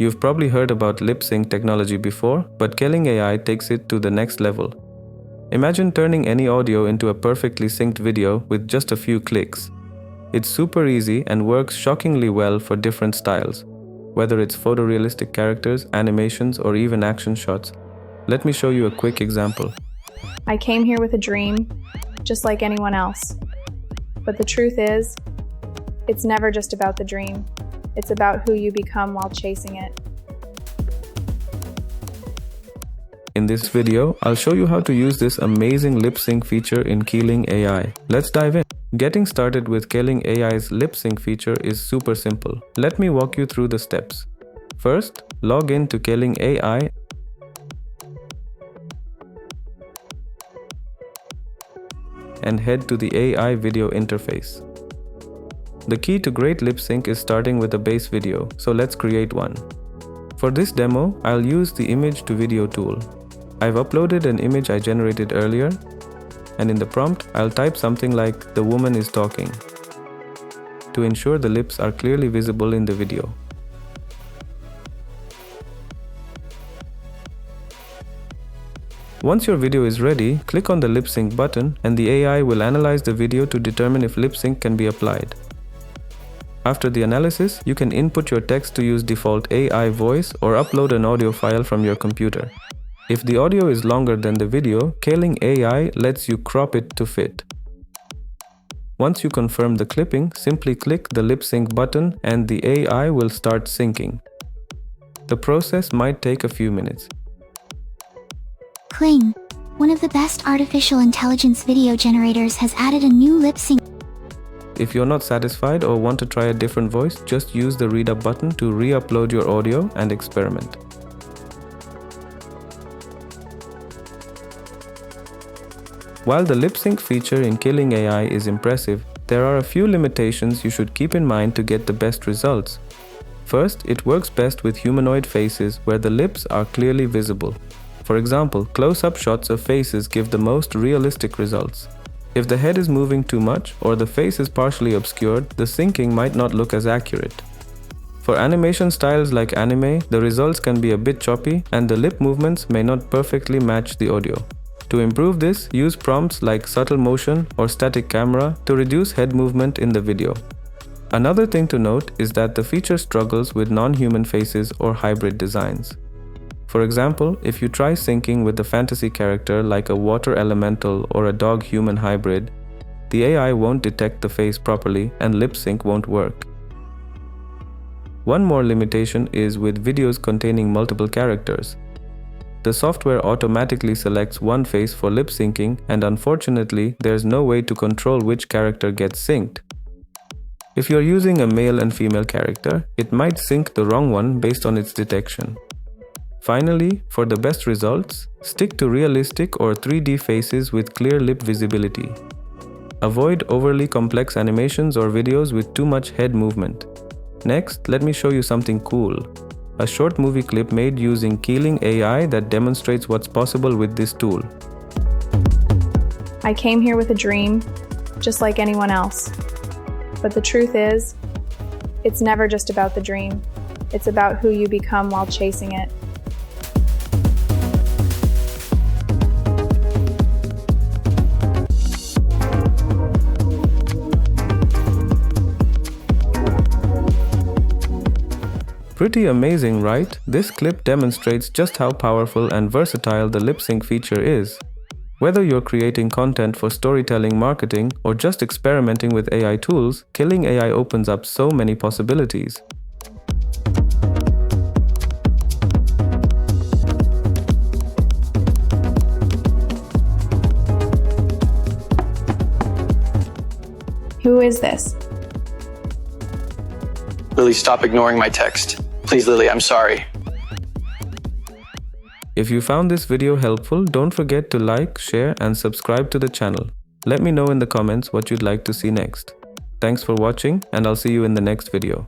You've probably heard about lip sync technology before, but Keling AI takes it to the next level. Imagine turning any audio into a perfectly synced video with just a few clicks. It's super easy and works shockingly well for different styles, whether it's photorealistic characters, animations, or even action shots. Let me show you a quick example. I came here with a dream, just like anyone else. But the truth is, it's never just about the dream. It's about who you become while chasing it. In this video, I'll show you how to use this amazing lip sync feature in Keling AI. Let's dive in. Getting started with Keling AI's lip sync feature is super simple. Let me walk you through the steps. First, log in to Keling AI and head to the AI video interface. The key to great lip sync is starting with a base video, so let's create one. For this demo, I'll use the image to video tool. I've uploaded an image I generated earlier, and in the prompt, I'll type something like "the woman is talking" to ensure the lips are clearly visible in the video. Once your video is ready, click on the lip sync button and the AI will analyze the video to determine if lip sync can be applied. After the analysis, you can input your text to use default AI voice or upload an audio file from your computer. If the audio is longer than the video, Keling AI lets you crop it to fit. Once you confirm the clipping, simply click the lip sync button and the AI will start syncing. The process might take a few minutes. Kling, one of the best artificial intelligence video generators, has added a new lip sync. If you're not satisfied or want to try a different voice, just use the read up button to re-upload your audio and experiment. While the lip sync feature in Keling AI is impressive, there are a few limitations you should keep in mind to get the best results. First, it works best with humanoid faces where the lips are clearly visible. For example, close-up shots of faces give the most realistic results. If the head is moving too much or the face is partially obscured, the syncing might not look as accurate. For animation styles like anime, the results can be a bit choppy and the lip movements may not perfectly match the audio. To improve this, use prompts like subtle motion or static camera to reduce head movement in the video. Another thing to note is that the feature struggles with non-human faces or hybrid designs. For example, if you try syncing with a fantasy character like a water elemental or a dog-human hybrid, the AI won't detect the face properly and lip sync won't work. One more limitation is with videos containing multiple characters. The software automatically selects one face for lip syncing, and unfortunately, there's no way to control which character gets synced. If you're using a male and female character, it might sync the wrong one based on its detection. Finally, for the best results, stick to realistic or 3D faces with clear lip visibility. Avoid overly complex animations or videos with too much head movement. Next, let me show you something cool. A short movie clip made using Keling AI that demonstrates what's possible with this tool. I came here with a dream, just like anyone else. But the truth is, it's never just about the dream. It's about who you become while chasing it. Pretty amazing, right? This clip demonstrates just how powerful and versatile the lip sync feature is. Whether you're creating content for storytelling, marketing, or just experimenting with AI tools, Keling AI opens up so many possibilities. Who is this? Lily, stop ignoring my text. Please, Lily, I'm sorry. If you found this video helpful, don't forget to like, share, and subscribe to the channel. Let me know in the comments what you'd like to see next. Thanks for watching, and I'll see you in the next video.